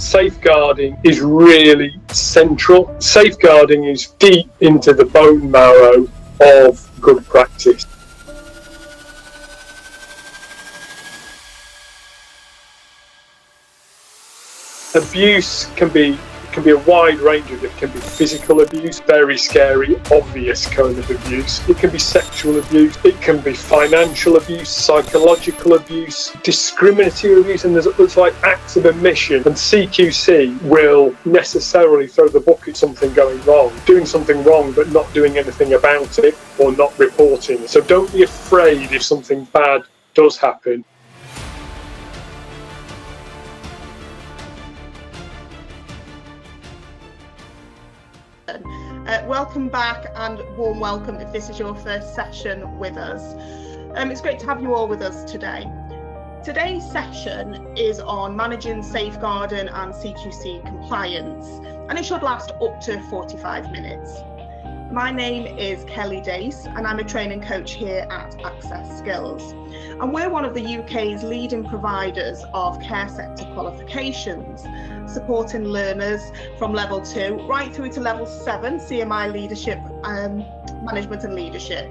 Safeguarding is really central. Safeguarding is deep into the bone marrow of good practice. Abuse can be a wide range of it. It can be physical abuse, very scary, obvious kind of abuse. It can be sexual abuse. It can be financial abuse, psychological abuse, discriminatory abuse, and there's like acts of omission. And CQC will necessarily throw the book at something going wrong, doing something wrong but not doing anything about it or not reporting. So don't be afraid if something bad does happen. Welcome back and warm welcome if this is your first session with us. It's great to have you all with us today. Today's session is on managing safeguarding and CQC compliance, and it should last up to 45 minutes. My name is Kelly Dace and I'm a training coach here at Access Skills. And we're one of the UK's leading providers of care sector qualifications, supporting learners from level 2 right through to level 7 CMI leadership, management and leadership.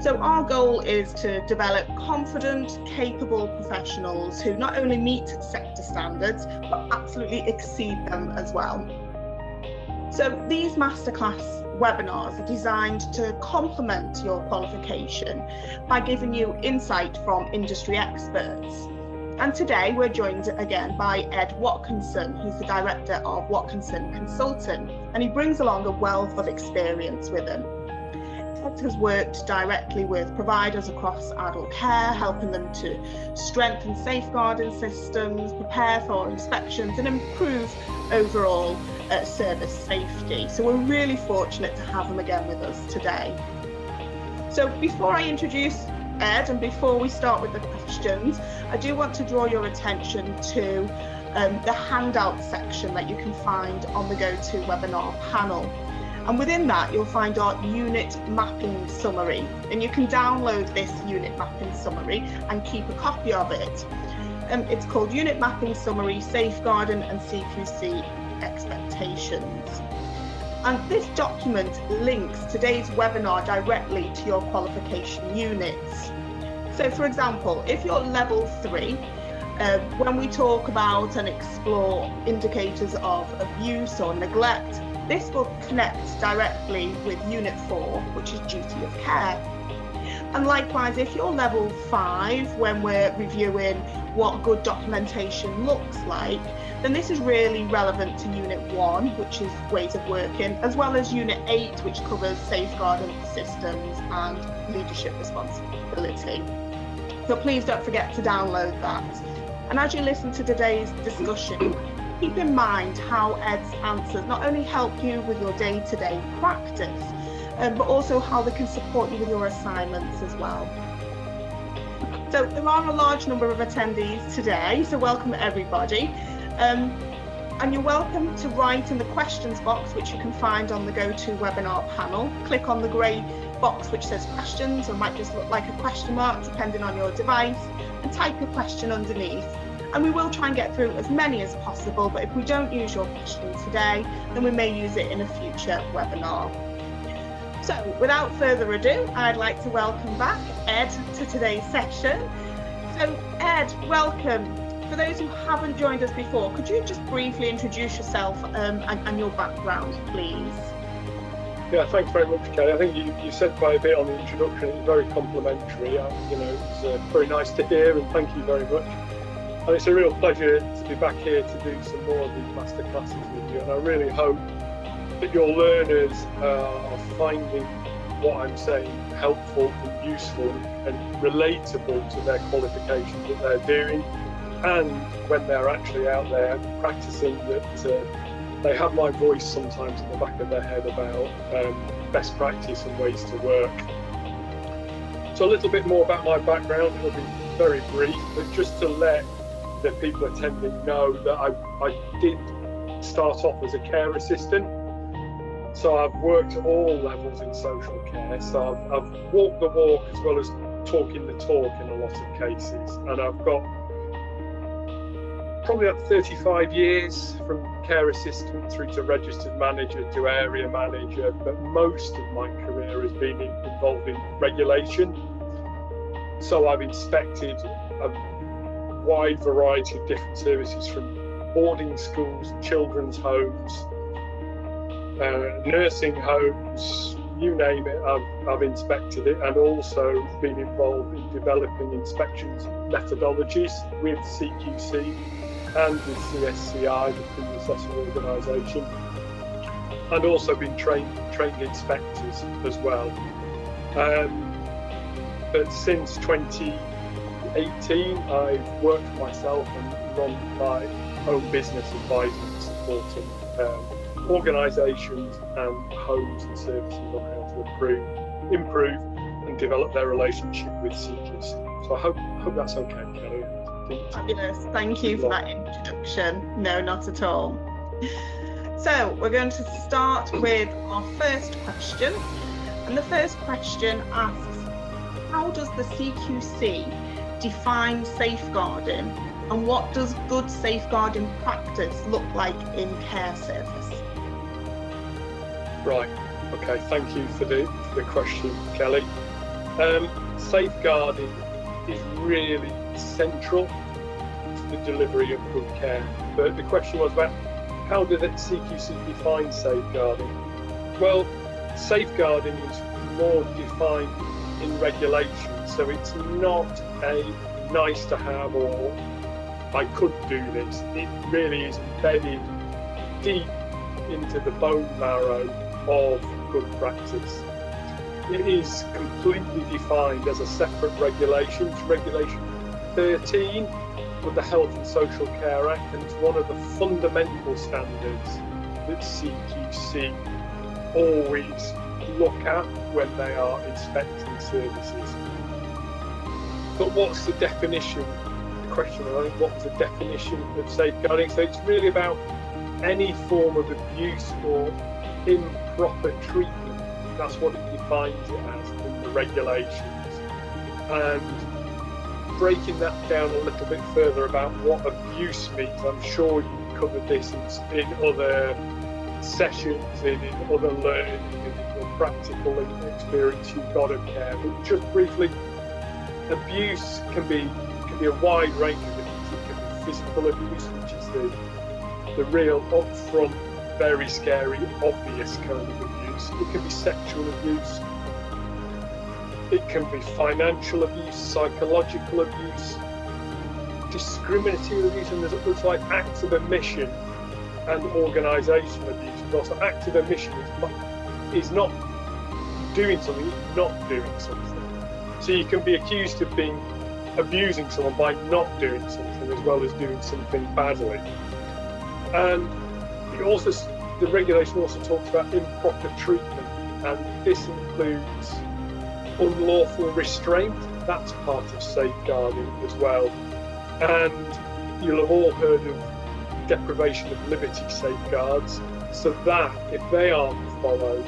So our goal is to develop confident, capable professionals who not only meet sector standards, but absolutely exceed them as well. So these masterclass webinars are designed to complement your qualification by giving you insight from industry experts. And today we're joined again by Ed Watkinson. He's the director of Watkinson Consulting, and he brings along a wealth of experience with him. Ed has worked directly with providers across adult care, helping them to strengthen safeguarding systems, prepare for inspections and improve overall service safety. So we're really fortunate to have him again with us today. So before I introduce Ed and before we start with the questions, I do want to draw your attention to the handout section that you can find on the GoToWebinar panel. And within that, you'll find our unit mapping summary. And you can download this unit mapping summary and keep a copy of it. It's called Unit Mapping Summary, Safeguarding and CQC Expectations. And this document links today's webinar directly to your qualification units. So for example, if you're level 3, when we talk about and explore indicators of abuse or neglect, this will connect directly with Unit 4, which is duty of care. And likewise, if you're level 5, when we're reviewing what good documentation looks like, then this is really relevant to Unit 1, which is ways of working, as well as Unit 8, which covers safeguarding systems and leadership responsibility. So please don't forget to download that. And as you listen to today's discussion, keep in mind how Ed's answers not only help you with your day-to-day practice, but also how they can support you with your assignments as well. So there are a large number of attendees today, so welcome everybody. And you're welcome to write in the questions box, which you can find on the GoToWebinar panel. Click on the grey box which says questions, or might just look like a question mark depending on your device, and type your question underneath. And we will try and get through as many as possible, but if we don't use your question today, then we may use it in a future webinar. So without further ado, I'd like to welcome back Ed to today's session. So Ed, welcome. For those who haven't joined us before, could you just briefly introduce yourself and your background, please? Yeah, thanks very much, Kelly. I think you said quite a bit on the introduction. It was very complimentary. It was very nice to hear, and thank you very much. And it's a real pleasure to be back here to do some more of these masterclasses with you. And I really hope that your learners are finding what I'm saying helpful and useful and relatable to their qualifications that they're doing. And when they're actually out there practicing, that they have my voice sometimes in the back of their head about best practice and ways to work. So a little bit more about my background. It'll be very brief, but just to let the people attending know that I did start off as a care assistant. So I've worked at all levels in social care. So I've walked the walk as well as talking the talk in a lot of cases. And I've got probably about 35 years, from care assistant through to registered manager to area manager, but most of my career has been involved in regulation. So I've inspected a wide variety of different services, from boarding schools, children's homes, nursing homes, you name it, I've inspected it, and also been involved in developing inspections methodologies with CQC and with CSCI, the predecessor organisation, and also been trained inspectors as well. But since 2018, I've worked for myself and run my own business advising and supporting organisations and homes and services on how to improve and develop their relationship with CQC. So I hope that's okay, Kelly. Fabulous. Thank you for that introduction. No, not at all. So we're going to start with our first question. And the first question asks, how does the CQC define safeguarding, and what does good safeguarding practice look like in care service? Right, okay, thank you for the question, Kelly. Safeguarding is really central to the delivery of good care. But the question was about how did the CQC define safeguarding? Well, safeguarding is more defined in regulation, so it's not a nice to have or I could do this. It really is embedded deep into the bone marrow of good practice. It is completely defined as a separate regulation. It's Regulation 13 of the Health and Social Care Act, and it's one of the fundamental standards that CQC always look at when they are inspecting services. But what's the definition? The question, I think, what was the definition of safeguarding? So it's really about any form of abuse or improper treatment. That's what it defines it as in the regulations. And breaking that down a little bit further about what abuse means, I'm sure you covered this in other sessions, in other learning, in your practical experience you've got of care. But just briefly, abuse can be a wide range of things. It can be physical abuse, which is the real upfront, very scary, obvious kind of abuse. It can be sexual abuse. It can be financial abuse, psychological abuse, discriminatory abuse, and there's like acts of omission and organisational abuse. And also, acts of omission is not doing something, it's not doing something. So you can be accused of abusing someone by not doing something as well as doing something badly. And the regulation also talks about improper treatment, and this includes unlawful restraint. That's part of safeguarding as well. And you'll have all heard of deprivation of liberty safeguards. So that, if they aren't followed,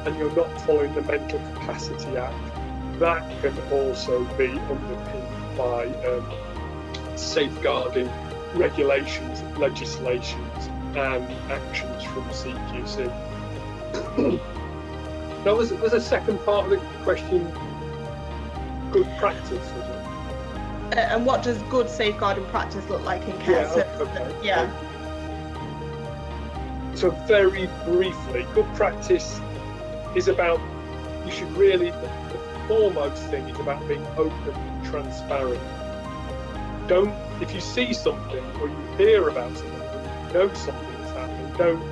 and you're not following the Mental Capacity Act, that can also be underpinned by safeguarding regulations, legislations, and actions from CQC. Now, was a second part of the question good practice, was it? And what does good safeguarding practice look like in care service? Okay. Yeah. So very briefly, good practice is about, you should really, the foremost thing is about being open and transparent. If you see something or you hear about something or you know something is happening, don't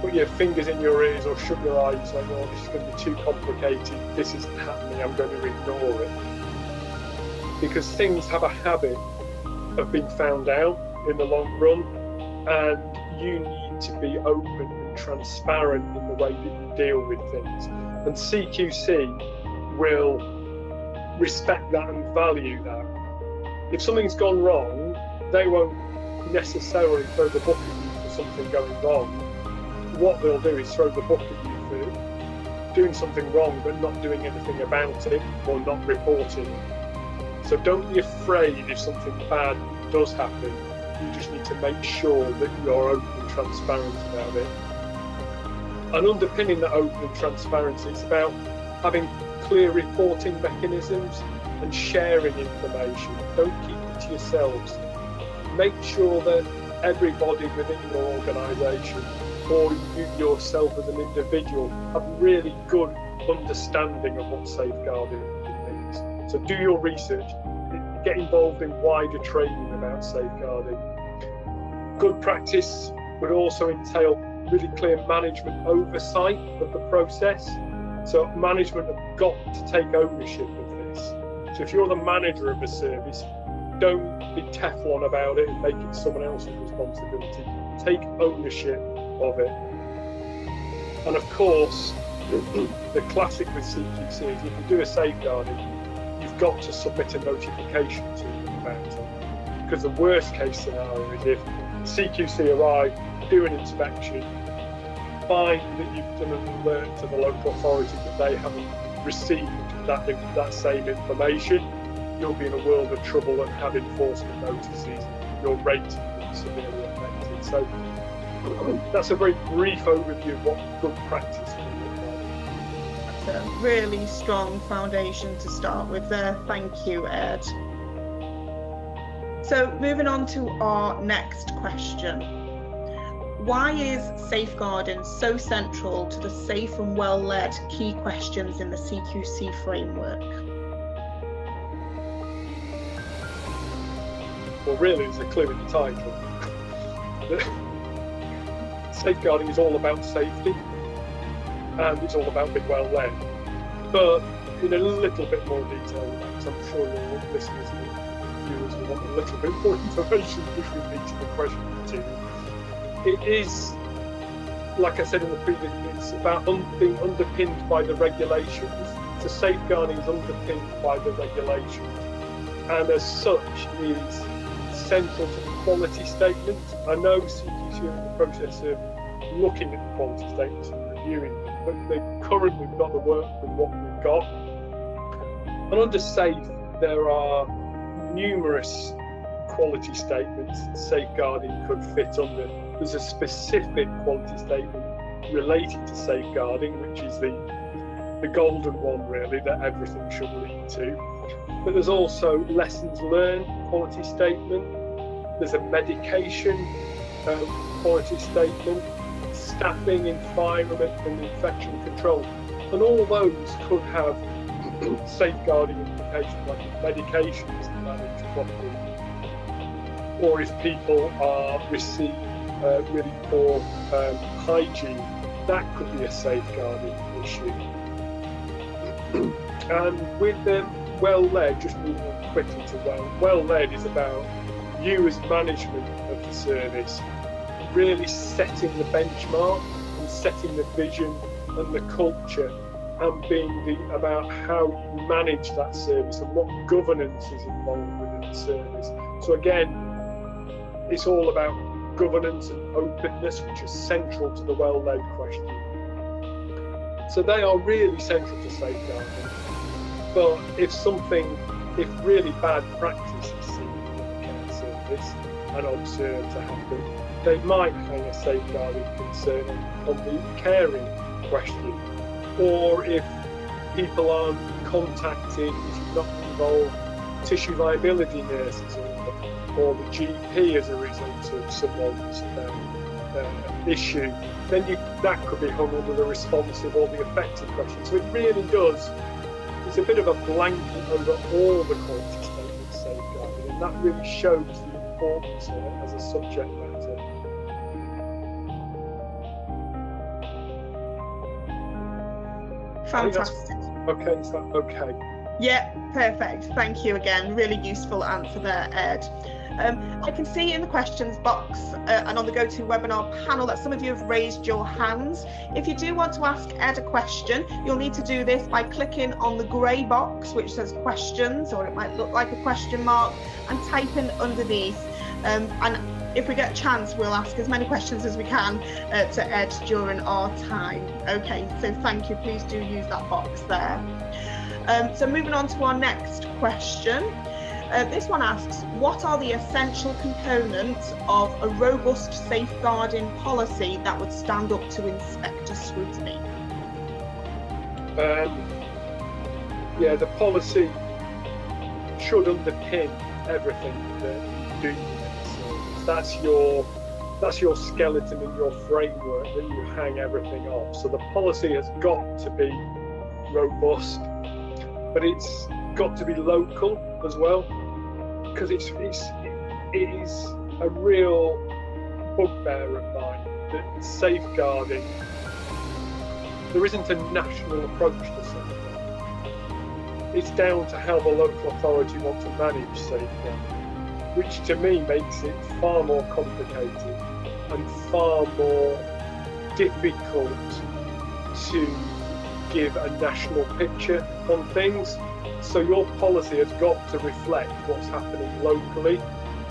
put your fingers in your ears or shut your eyes saying, oh, this is going to be too complicated, this isn't happening, I'm going to ignore it. Because things have a habit of being found out in the long run, and you need to be open and transparent in the way that you deal with things. And CQC will respect that and value that. If something's gone wrong, they won't necessarily throw the book at you for something going wrong. What they'll do is throw the book at you for doing something wrong but not doing anything about it or not reporting it. So don't be afraid if something bad does happen. You just need to make sure that you're open and transparent about it. And underpinning that open and transparency, it's about having clear reporting mechanisms and sharing information. Don't keep it to yourselves. Make sure that everybody within your organisation, or you yourself as an individual, have really good understanding of what safeguarding means. So do your research, get involved in wider training about safeguarding. Good practice would also entail really clear management oversight of the process. So management have got to take ownership of this. So if you're the manager of a service, don't be Teflon about it and make it someone else's responsibility. Take ownership of it. And of course, the classic with CQC is if you do a safeguarding, you've got to submit a notification to them about it. Because the worst case scenario is if CQC arrive, do an inspection, find that you've done an alert to the local authority that they haven't received that same information, you'll be in a world of trouble and have enforcement notices. Your rating will be severely affected. So that's a very brief overview of what good practice can look like. That's a really strong foundation to start with there. Thank you, Ed. So moving on to our next question. Why is safeguarding so central to the safe and well-led key questions in the CQC framework? Well, really, it's a clue in the title. Safeguarding is all about safety, and it's all about being well-led. But in a little bit more detail, because I'm sure your listeners and viewers will want a little bit more information before we meet the question too. It is, like I said in the previous, it's about being underpinned by the regulations. So safeguarding is underpinned by the regulations, and as such is central to the quality statement. I know CQC are in the process of looking at the quality statements and reviewing them, but they've currently got to work with what we've got. And under SAFE, there are numerous quality statements safeguarding could fit under. There's a specific quality statement related to safeguarding, which is the golden one really, that everything should lead to. But there's also lessons learned quality statement. There's a medication quality statement, staffing, environment and infection control. And all those could have safeguarding implications, like if medication isn't managed properly, or if people are receiving really poor hygiene, that could be a safeguarding issue. And with them, well-led, just moving on quickly to well-led is about you as management of the service really setting the benchmark and setting the vision and the culture, and being about how you manage that service and what governance is involved within the service. So again, it's all about governance and openness, which is central to the well-led question. So they are really central to safeguarding. But if really bad practice is seen in the care service and observed to happen, they might hang a safeguarding concern on the caring question. Or if people aren't contacted, if you've not involved tissue viability nurses or the GP as a result of someone's issue, then that could be hung under the responsive or the affected question. So it really does, it's a bit of a blanket over all the quality statements safeguarding, and that really shows the importance of it as a subject matter. Fantastic. Okay, is that okay? Yeah, perfect. Thank you again. Really useful answer there, Ed. I can see in the questions box and on the GoToWebinar panel that some of you have raised your hands. If you do want to ask Ed a question, you'll need to do this by clicking on the grey box which says questions, or it might look like a question mark, and typing underneath. And if we get a chance, we'll ask as many questions as we can to Ed during our time. Okay, so thank you. Please do use that box there. So moving on to our next question. This one asks, what are the essential components of a robust safeguarding policy that would stand up to inspector scrutiny? The policy should underpin everything that you do in the service. That's your skeleton and your framework that you hang everything off. So the policy has got to be robust, but it's got to be local as well, because it is a real bugbear of mine that safeguarding, there isn't a national approach to safeguarding. It's down to how the local authority wants to manage safeguarding, which to me makes it far more complicated and far more difficult to give a national picture on things. So your policy has got to reflect what's happening locally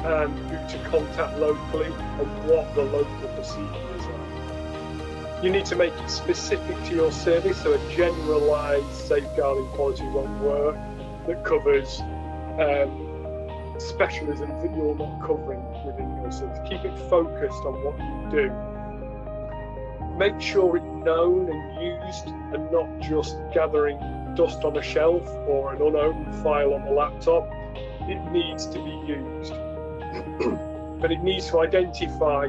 and who to contact locally and what the local procedures are. You need to make it specific to your service, so a generalised safeguarding policy won't work that covers specialisms that you're not covering within your service. Keep it focused on what you do. Make sure it's known and used and not just gathering dust on a shelf or an unopened file on the laptop. It needs to be used. But it needs to identify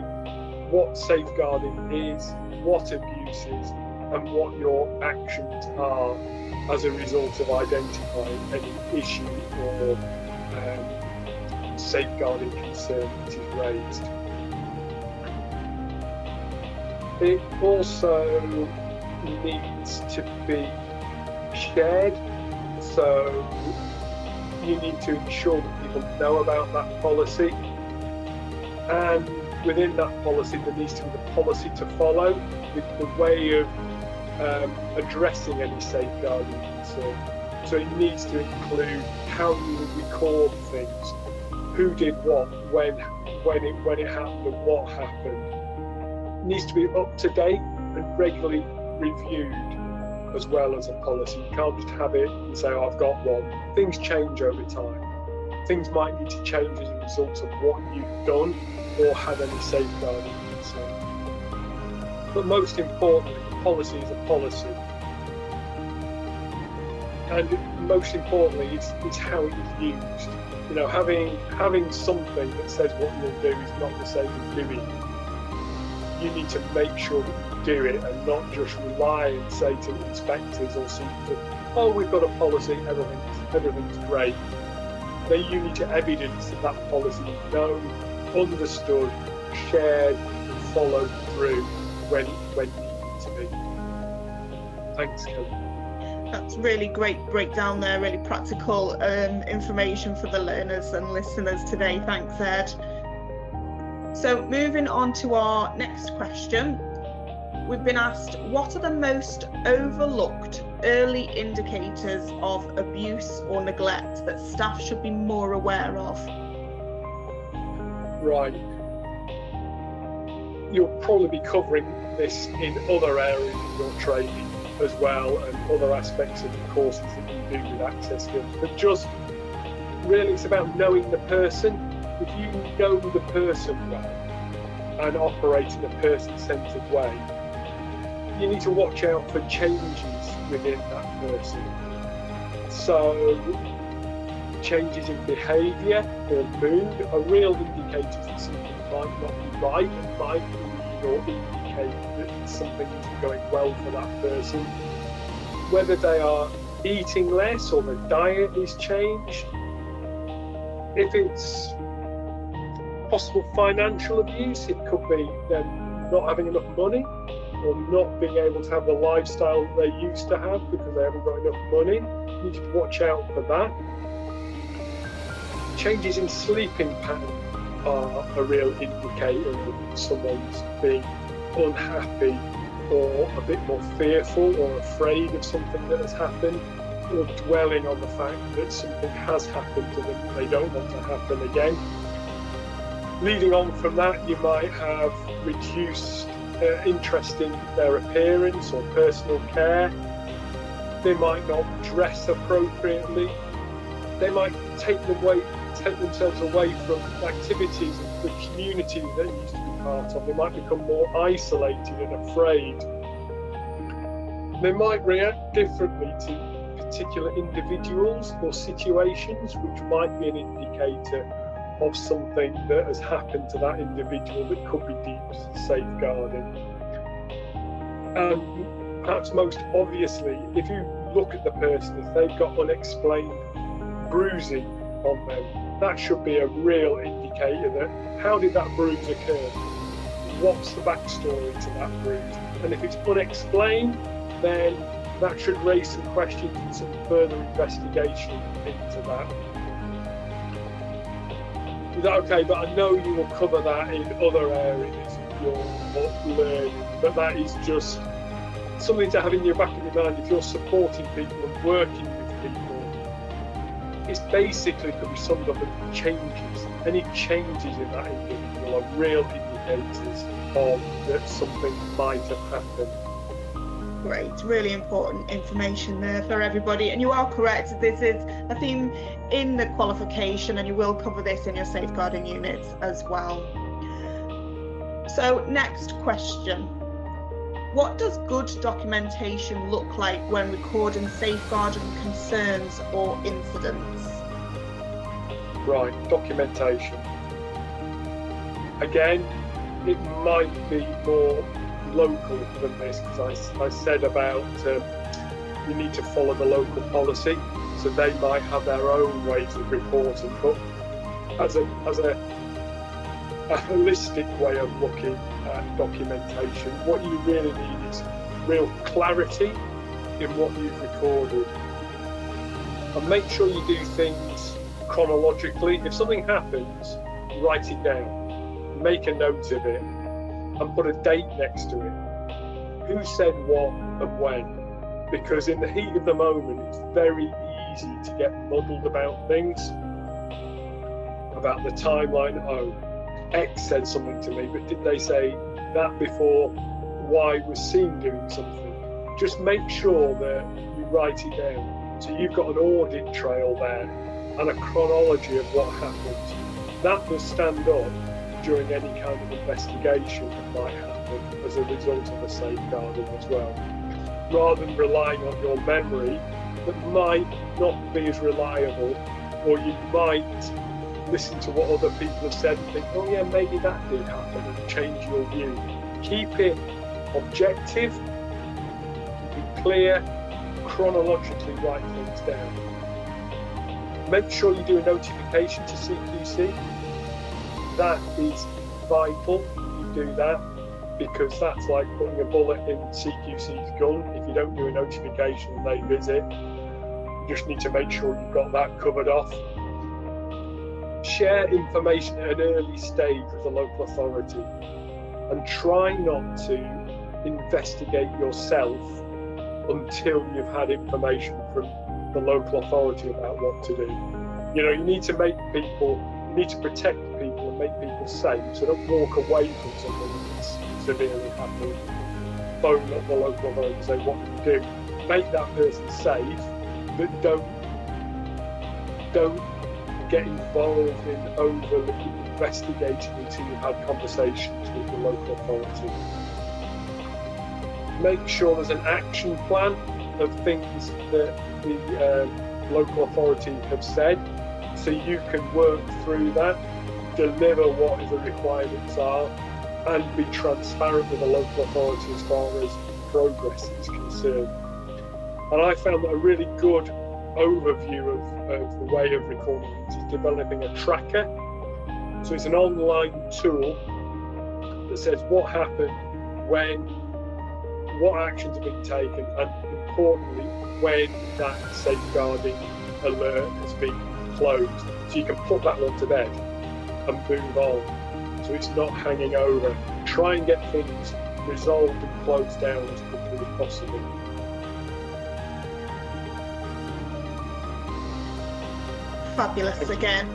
what safeguarding is, what abuse is, and what your actions are as a result of identifying any issue or safeguarding concern that is raised. It also needs to be shared, so you need to ensure that people know about that policy, and within that policy there needs to be the policy to follow with the way of addressing any safeguarding concern. So it needs to include how you would record things, who did what, when it happened and what happened. It needs to be up to date and regularly reviewed as well as a policy. You can't just have it and say, oh, I've got one. Things change over time. Things might need to change as a result of what you've done or had any safeguarding concern. But most importantly, the policy is a policy. And most importantly, it's how it is used. You know, having something that says what you'll do is not the same as doing it. You need to make sure that you do it and not just rely and say to inspectors or something, oh, we've got a policy, everything's great. Then you need to evidence that that policy is known, understood, shared and followed through when needed to be. Thanks, Kelly. That's really great breakdown there, really practical information for the learners and listeners today. Thanks, Ed. So moving on to our next question, we've been asked, what are the most overlooked early indicators of abuse or neglect that staff should be more aware of? Right. You'll probably be covering this in other areas of your training as well, and other aspects of the courses that you do with access skills. But just really, it's about knowing the person. If you know the person well and operate in a person-centred way, you need to watch out for changes within that person. So changes in behaviour or mood are real indicators that something might not be right and might lead or indicate that something isn't going well for that person. Whether they are eating less or the diet is changed. If it's possible financial abuse, it could be them not having enough money or not being able to have the lifestyle that they used to have because they haven't got enough money. You need to watch out for that. Changes in sleeping pattern are a real indicator of someone's being unhappy or a bit more fearful or afraid of something that has happened, or dwelling on the fact that something has happened to them they don't want to happen again. Leading on from that, you might have reduced interest in their appearance or personal care. They might not dress appropriately. They might take the take themselves away from activities of the community that they used to be part of. They might become more isolated and afraid. They might react differently to particular individuals or situations, which might be an indicator of something that has happened to that individual that could be deemed safeguarding. And perhaps most obviously, if you look at the person, if they've got unexplained bruising on them, that should be a real indicator that how did that bruise occur? What's the backstory to that bruise? And if it's unexplained, then that should raise some questions and some further investigation into that. Is that okay? But I know you will cover that in other areas of your learning, but that is just something to have in your back of your mind if you're supporting people and working with people. It's basically could be summed up as changes. Any changes in that individual are real indicators of that something might have happened. Great, really important information there for everybody. And you are correct, this is a theme in the qualification, and you will cover this in your safeguarding units as well. So next question. What does good documentation look like when recording safeguarding concerns or incidents? Right, documentation. Again, it might be more local than this, because I said about you need to follow the local policy, so they might have their own ways of reporting, but as a holistic way of looking at documentation, what you really need is real clarity in what you've recorded, and make sure you do things chronologically. If something happens, write it down, make a note of it, and put a date next to it. Who said what and when? Because in the heat of the moment, it's very easy to get muddled about things, about the timeline. Oh, X said something to me, but did they say that before Y was seen doing something? Just make sure that you write it down. So you've got an audit trail there and a chronology of what happened. That will stand up during any kind of investigation that might happen as a result of a safeguarding as well, rather than relying on your memory that might not be as reliable, or you might listen to what other people have said and think, oh yeah, maybe that did happen, and change your view. Keep it objective, be clear, chronologically write things down. Make sure you do a notification to CQC. That is vital, you do that, because that's like putting a bullet in CQC's gun. If you don't do a notification and they visit, you just need to make sure you've got that covered off. Share information at an early stage with the local authority, and try not to investigate yourself until you've had information from the local authority about what to do. You know, you need to protect people and make people safe, so don't walk away from something that's severely happening. Phone up the local authority and say, what can you do? Make that person safe, but don't get involved in overly investigating until you've had conversations with the local authority. Make sure there's an action plan of things that the local authority have said, so you can work through that, deliver what the requirements are, and be transparent with the local authority as far as progress is concerned. And I found that a really good overview of the way of recording things is developing a tracker. So it's an online tool that says what happened, when, what actions have been taken, and importantly, when that safeguarding alert has been closed. So you can put that one to bed and move on. So it's not hanging over. Try and get things resolved and closed down as quickly as possible. Fabulous again.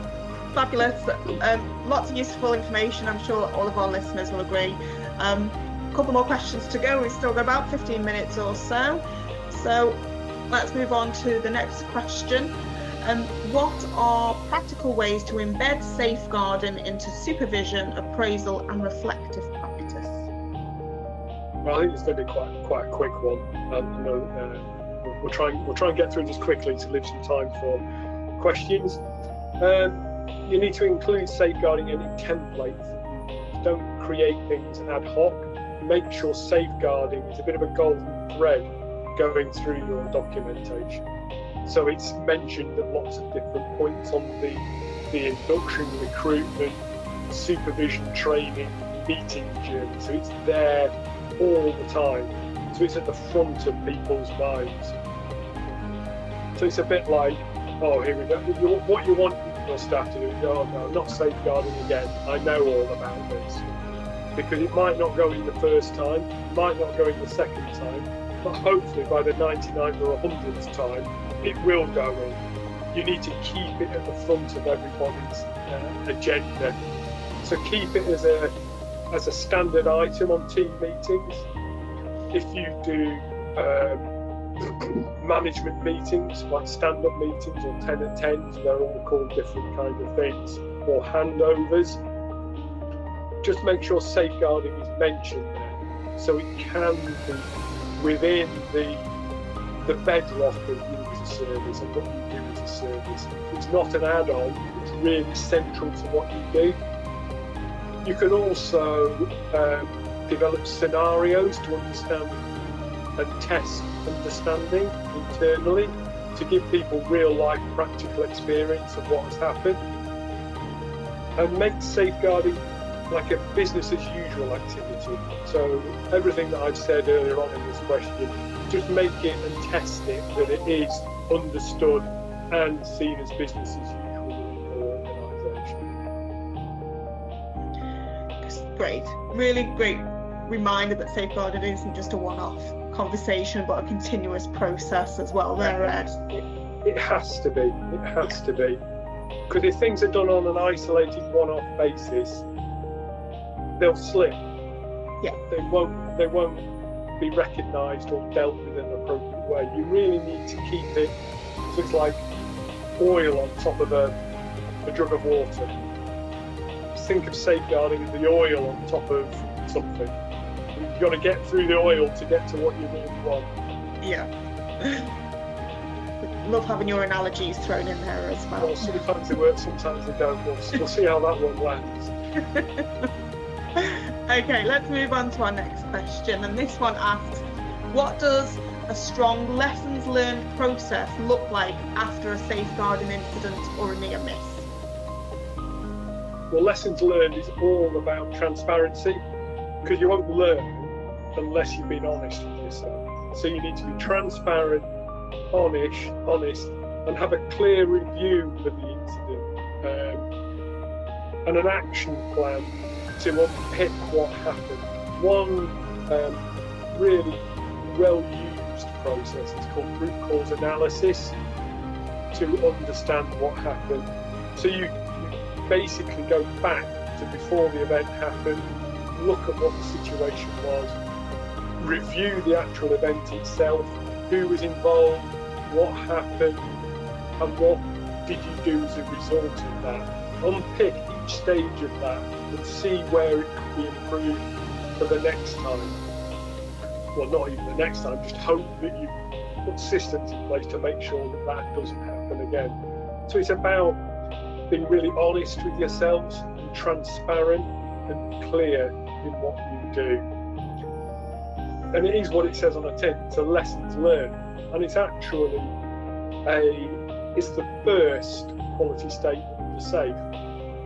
Fabulous. Lots of useful information. I'm sure all of our listeners will agree. A couple more questions to go. We've still got about 15 minutes or so. So let's move on to the next question. And what are practical ways to embed safeguarding into supervision, appraisal and reflective practice? Well, I think it's going to be quite a quick one. We'll try and get through this quickly to leave some time for questions. You need to include safeguarding in templates. Don't create things ad hoc. Make sure safeguarding is a bit of a golden thread going through your documentation. So it's mentioned at lots of different points on the induction, recruitment, supervision, training, meeting journey. So it's there all the time. So it's at the front of people's minds. So it's a bit like, oh, here we go. What you want your staff to do, oh no, not safeguarding again. I know all about this. Because it might not go in the first time, it might not go in the second time, but hopefully by the 99th or 100th time, it will go in. You need to keep it at the front of everybody's agenda. So keep it as a standard item on team meetings. If you do management meetings, like stand-up meetings or 10 at 10s, they're all called different kind of things, or handovers, just make sure safeguarding is mentioned there, so it can be within the bedrock of you as a service and what you do as a service. It's not an add-on, it's really central to what you do. You can also develop scenarios to understand and test understanding internally, to give people real-life practical experience of what has happened, and make safeguarding like a business as usual activity. So everything that I've said earlier on in this question, just make it and test it that it is understood and seen as business as usual in your organisation. Great, really great reminder that safeguarding isn't just a one-off conversation but a continuous process as well there, Ed. It has to be, because if things are done on an isolated one-off basis, they'll slip. Yeah. They won't be recognised or dealt with in an appropriate way. You really need to keep it so it's like oil on top of a jug of water. Think of safeguarding as the oil on top of something. You've got to get through the oil to get to what you really want. Yeah. Love having your analogies thrown in there as well. Well, sometimes they work, sometimes they don't. We'll see how that one lands. Okay, let's move on to our next question, and this one asks, what does a strong lessons learned process look like after a safeguarding incident or a near miss? Well, lessons learned is all about transparency, because you won't learn unless you've been honest with yourself. So you need to be transparent, honest, and have a clear review of the incident and an action plan to unpick what happened. One really well-used process is called root cause analysis to understand what happened. So you basically go back to before the event happened, look at what the situation was, review the actual event itself, who was involved, what happened, and what did you do as a result of that. Unpick each stage of that and see where it could be improved for the next time. Well, not even the next time, just hope that you put systems in place to make sure that that doesn't happen again. So it's about being really honest with yourselves and transparent and clear in what you do. And it is what it says on a tin, it's a lessons learned. And it's actually it's the first quality statement of the SAFE.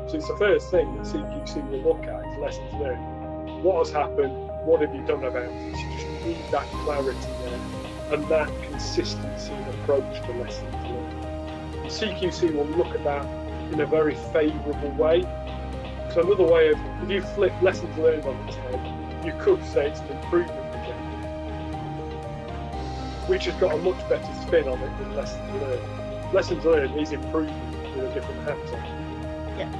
So it's the first thing that CQC will look at, is lessons learned. What has happened? What have you done about it? So you just need that clarity there and that consistency and approach to lessons learned. And CQC will look at that in a very favourable way. So another way of, if you flip lessons learned on its head, you could say it's an improvement agenda, which has got a much better spin on it than lessons learned. Lessons learned is improvement with a different hat on. Yeah.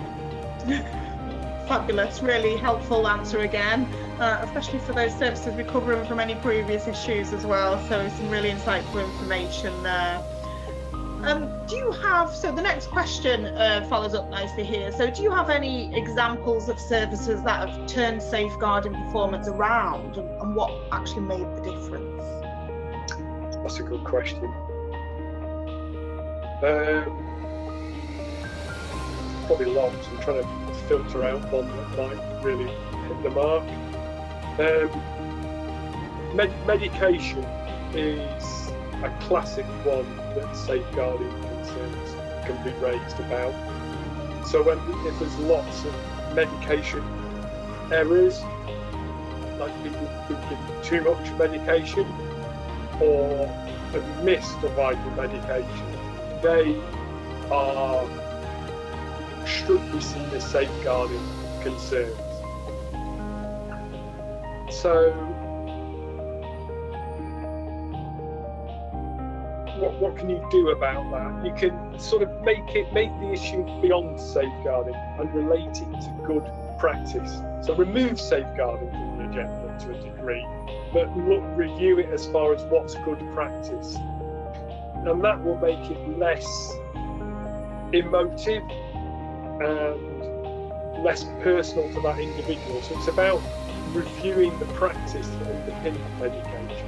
Fabulous, really helpful answer again, especially for those services recovering from any previous issues as well. So some really insightful information there. Do you have, so the next question follows up nicely here. So do you have any examples of services that have turned safeguarding performance around, and what actually made the difference? That's a good question. Probably lots. I'm trying to filter out one that might really hit the mark. Medication is a classic one that safeguarding concerns can be raised about. So if there's lots of medication errors, like people who give too much medication or have missed a vital medication, they should be seen as safeguarding concerns. So what can you do about that? You can sort of make the issue beyond safeguarding and relate it to good practice. So remove safeguarding from the agenda to a degree, but review it as far as what's good practice. And that will make it less emotive and less personal to that individual. So it's about reviewing the practice that underpins medication.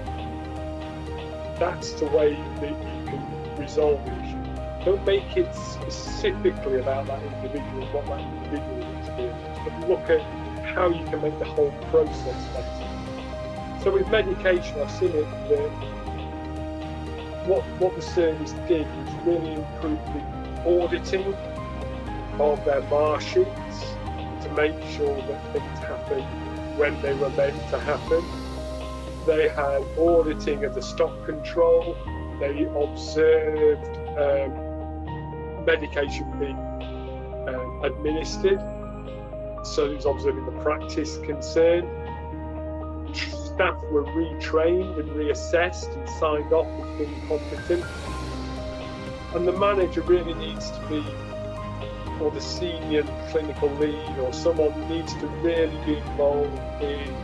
That's the way that you can resolve the issue. Don't make it specifically about that individual, what that individual experience, but look at how you can make the whole process better. So with medication, I've seen it that what the service did was really improve the auditing of their MAR sheets to make sure that things happen when they were meant to happen. They had auditing of the stock control. They observed medication being administered. So it was observing the practice concern. Staff were retrained and reassessed and signed off as being competent. And the manager really needs to be, or the senior clinical lead or someone needs to really be involved in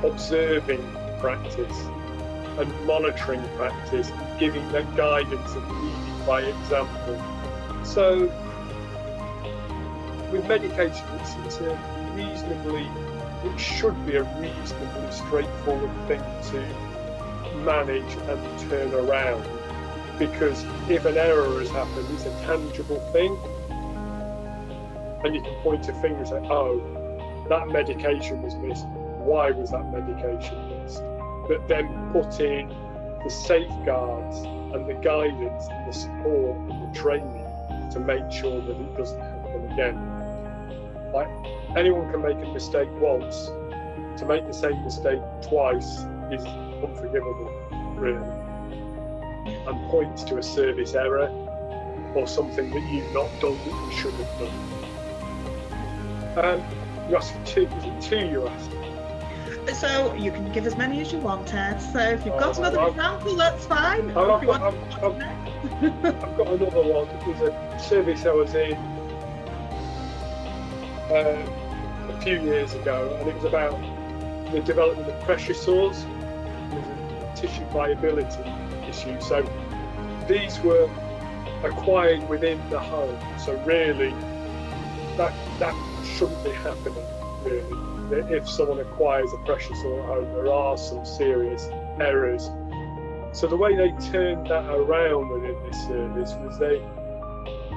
observing practice and monitoring practice and giving that guidance and leading by example. So with medication, it should be a reasonably straightforward thing to manage and turn around, because if an error has happened, it's a tangible thing, and you can point a finger and say, oh, that medication was missed. Why was that medication missed? But then put in the safeguards and the guidance and the support and the training to make sure that it doesn't happen again. Like, anyone can make a mistake once. To make the same mistake twice is unforgivable, really, and points to a service error or something that you've not done that you should have done. You asked two, was it two you asked? So you can give as many as you want, Ed. So if you've got another example, that's fine. I've got another one. It was a service I was in a few years ago, and it was about the development of pressure sores. It was a tissue viability issue. So these were acquired within the home. So really, that shouldn't be happening, really. If someone acquires a pressure sore at home, there are some serious errors. So the way they turned that around within this service was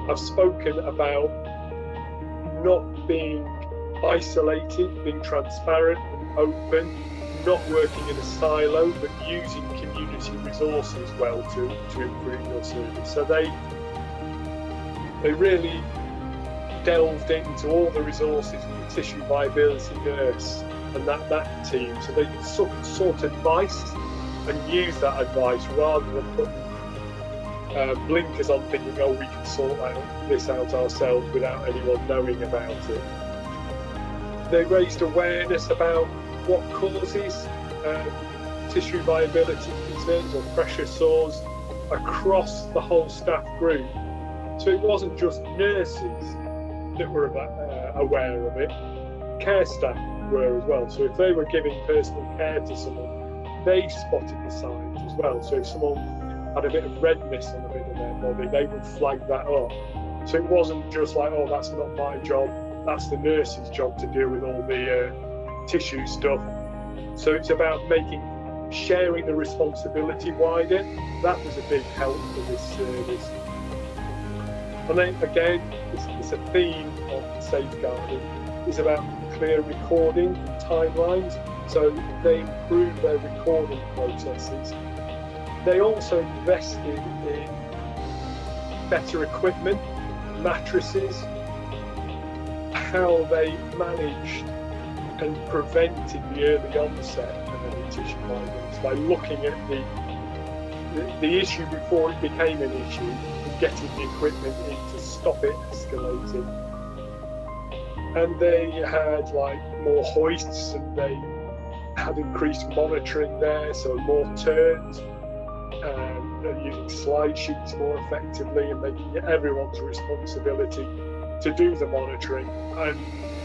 I've spoken about not being isolated, being transparent and open, not working in a silo, but using community resources well to improve your service. So they really delved into all the resources of the tissue viability nurse and that team, so they could sought advice and use that advice rather than putting blinkers on thinking, oh, we can sort this out ourselves without anyone knowing about it. They raised awareness about what causes tissue viability concerns or pressure sores across the whole staff group. So it wasn't just nurses that were aware of it, care staff were as well. So if they were giving personal care to someone, they spotted the signs as well. So if someone had a bit of redness on a bit of their body, they would flag that up. So it wasn't just like, oh, that's not my job, that's the nurse's job to deal with all the tissue stuff. So it's about sharing the responsibility wider. That was a big help for this service. And then again, it's a theme of safeguarding. It's about clear recording timelines. So they improved their recording processes. They also invested in better equipment, mattresses, how they managed and prevented the early onset of any tissue violence by looking at the issue before it became an issue and getting the equipment in to stop it escalating. And they had like more hoists, and they had increased monitoring there, so more turns, and using slide sheets more effectively and making it everyone's responsibility to do the monitoring and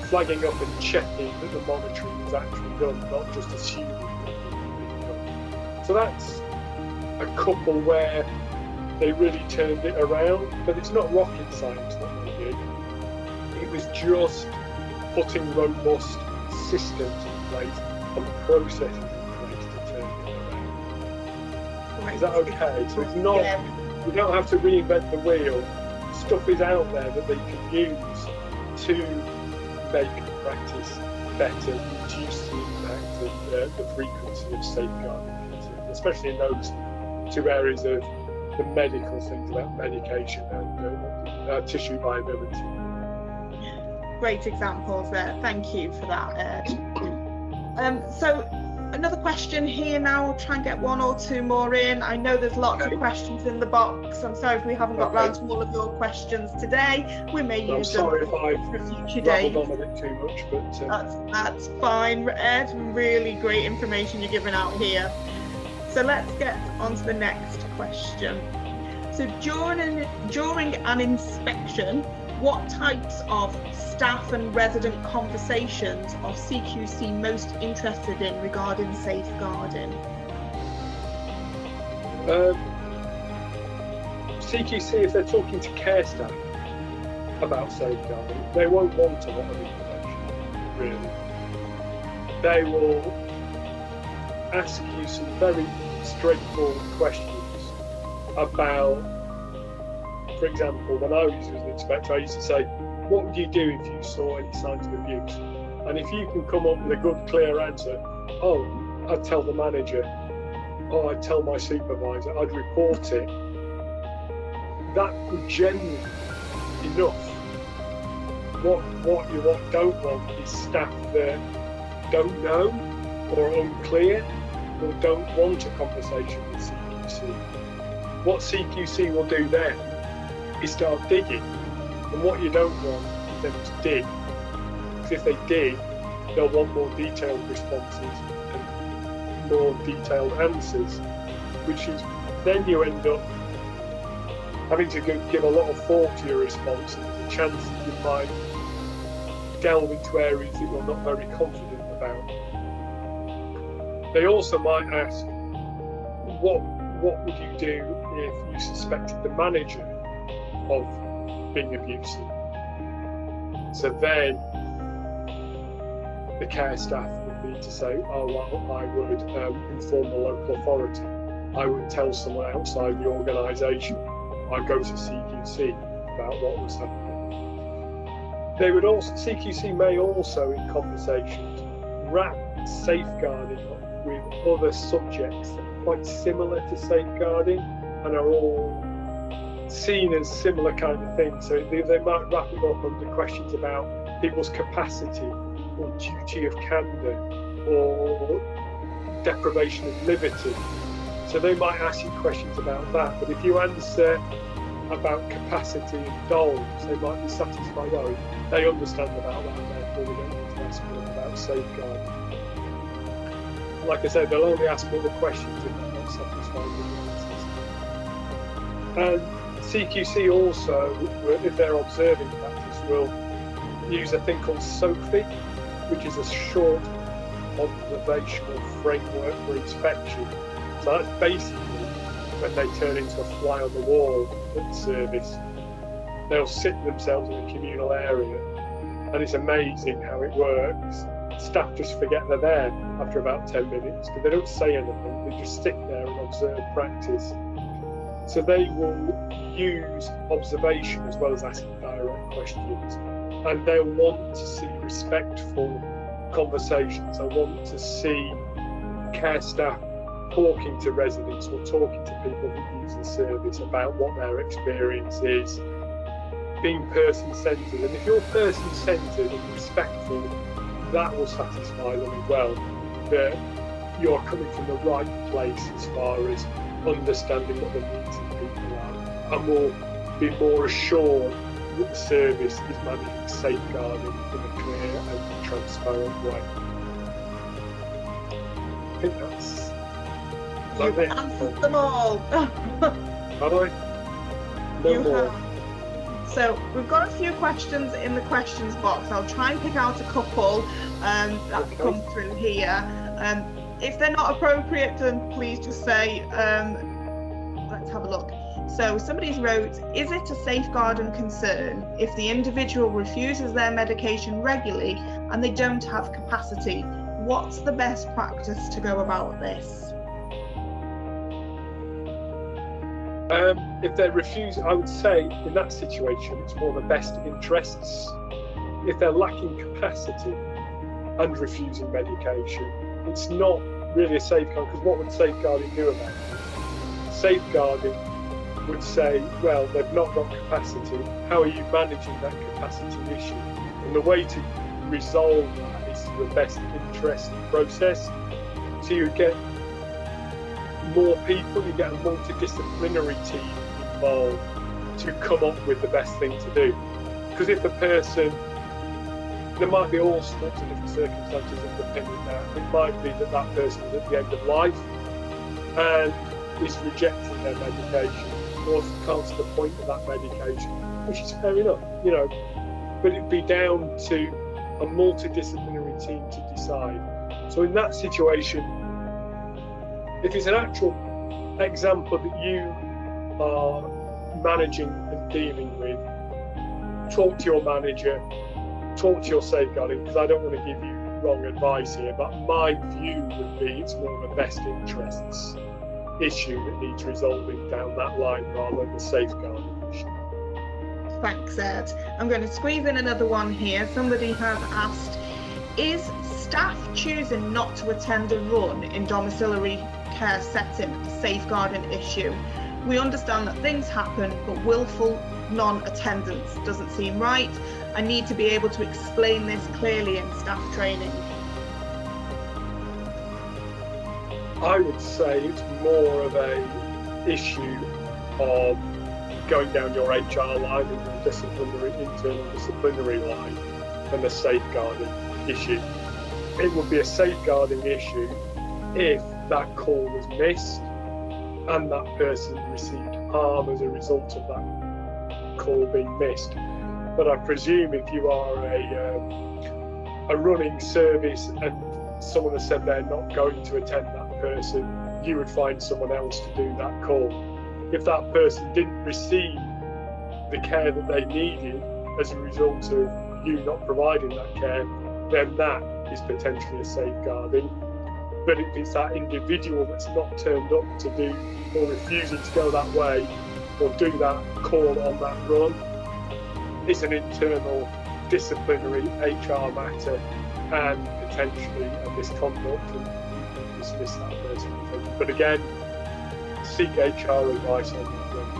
flagging up and checking that the monitoring was actually done, not just assuming that it was being done. So that's a couple where they really turned it around, but it's not rocket science what they did. It was just putting robust systems in place and processes in place to turn it around. Right. Is that okay? So it's not, you don't have to reinvent the wheel. Stuff is out there that they can use to make practice better, reduce the impact and the frequency of safeguarding, especially in those two areas of the medical things about medication and tissue viability. Great examples there. Thank you for that, Ed. So another question here now. We'll try and get one or two more in. I know there's lots of questions in the box. I'm sorry if we haven't got round to all of your questions today. We may use them for a future day. I'm sorry if I've rambled on a bit too much, but that's fine, Ed. Really great information you're giving out here. So let's get on to the next question. So during an inspection, what types of staff and resident conversations are CQC most interested in regarding safeguarding? CQC, if they're talking to care staff about safeguarding, they won't want a lot of information, really. They will ask you some very straightforward questions about, for example, when I was an inspector, I used to say, what would you do if you saw any signs of abuse? And if you can come up with a good, clear answer, oh, I'd tell the manager, oh, I'd tell my supervisor, I'd report it, that would generally be enough. What you don't want is staff that don't know or are unclear or don't want a conversation with CQC. What CQC will do then is start digging, and what you don't want is them to dig, because if they dig, they'll want more detailed responses and more detailed answers, which is then you end up having to give a lot of thought to your responses. There's a chance that you might delve into areas that you're not very confident about. They also might ask, what would you do if you suspected the manager of being abusive? So then the care staff would need to say, oh, well, I would inform the local authority. I would tell someone outside the organisation. I'd go to CQC about what was happening. They would also, CQC may also in conversations wrap safeguarding up with other subjects that are quite similar to safeguarding and are all seen as similar kind of things. So they might wrap it up under questions about people's capacity or duty of candour or deprivation of liberty. So they might ask you questions about that, but if you answer about capacity and doles, they might be satisfied. Oh, they understand about that, and therefore we don't need to ask more about safeguarding. Like I said, they'll only ask more questions if they're not satisfied with the answers. And CQC also, if they're observing practice, will use a thing called SOFI, which is a short observational framework for inspection. So that's basically when they turn into a fly on the wall at the service. They'll sit themselves in a communal area, and it's amazing how it works. Staff just forget they're there after about 10 minutes, but they don't say anything, they just sit there and observe practice. So they will use observation as well as asking direct questions, and they'll want to see respectful conversations. They'll want to see care staff talking to residents or talking to people who use the service about what their experience is, being person-centred. And if you're person-centred and respectful, that will satisfy them as well, that you're coming from the right place as far as understanding what the needs of people are, and will be more assured that the service is managing safeguarding in a clear and transparent way. I think that's You've answered them all. Have I? No more. Have. So we've got a few questions in the questions box. I'll try and pick out a couple that come through here. If they're not appropriate, then please just say, let's have a look. So somebody's wrote, is it a safeguarding concern if the individual refuses their medication regularly and they don't have capacity? What's the best practice to go about this? If they're refusing, I would say in that situation it's more the best interests. If they're lacking capacity and refusing medication, it's not really a safeguard, because what would safeguarding do about it? Safeguarding would say, well, they've not got capacity, how are you managing that capacity issue? And the way to resolve that is through the best interest process. So you get more people, you get a multidisciplinary team involved to come up with the best thing to do. Because if the person, there might be all sorts of different circumstances underpinning that. It might be that that person is at the end of life and is rejecting their medication, or can't see the point of that medication, which is fair enough, you know, but it'd be down to a multidisciplinary team to decide. So in that situation, if it's an actual example that you are managing and dealing with, talk to your manager, talk to your safeguarding, because I don't want to give you wrong advice here, but my view would be it's more of a best interests issue that needs resolving down that line rather than the safeguarding issue. Thanks, Ed. I'm going to squeeze in another one here. Somebody has asked, is staff choosing not to attend a run in domiciliary care setting a safeguarding issue? We understand that things happen, but willful non-attendance doesn't seem right. I need to be able to explain this clearly in staff training. I would say it's more of a issue of going down your HR line and your disciplinary, internal disciplinary line than a safeguarding issue. It would be a safeguarding issue if that call was missed and that person received harm as a result of that call being missed. But I presume if you are a running service and someone has said they're not going to attend that person, you would find someone else to do that call. If that person didn't receive the care that they needed as a result of you not providing that care, then that is potentially a safeguarding. But if it's that individual that's not turned up to do, or refusing to go that way or do that call on that run, it's an internal disciplinary HR matter and potentially a misconduct, and you can dismiss that person. But again, seek HR advice on that one.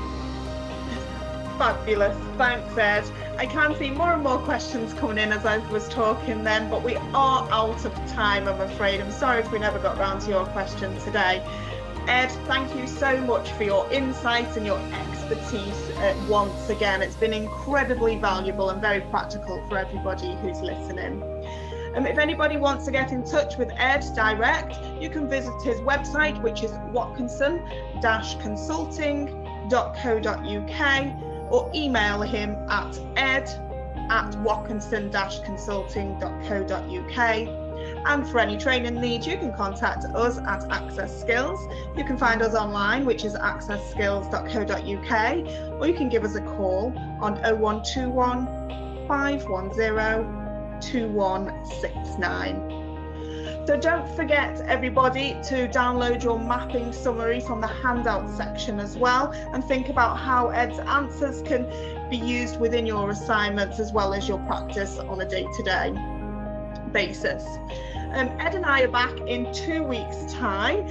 Fabulous, thanks Ed. I can see more and more questions coming in as I was talking then, but we are out of time, I'm afraid. I'm sorry if we never got round to your question today. Ed, thank you so much for your insights and your expertise once again. It's been incredibly valuable and very practical for everybody who's listening. If anybody wants to get in touch with Ed direct, you can visit his website, which is watkinson-consulting.co.uk, or email him at ed@watkinson-consulting.co.uk. And for any training needs, you can contact us at Access Skills. You can find us online, which is accessskills.co.uk, or you can give us a call on 0121 510 2169. So don't forget, everybody, to download your mapping summary from the handout section as well, and think about how Ed's answers can be used within your assignments as well as your practice on a day-to-day basis. Ed and I are back in 2 weeks' time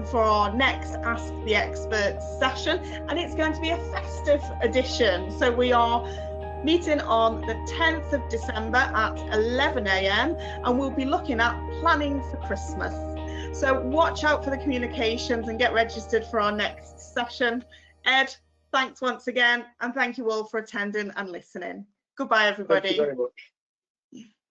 for our next Ask the Experts session, and it's going to be a festive edition. So we are meeting on the 10th of December at 11 AM, and we'll be looking at planning for Christmas. So watch out for the communications and get registered for our next session. Ed, thanks once again, and thank you all for attending and listening. Goodbye, everybody. Thank you very much.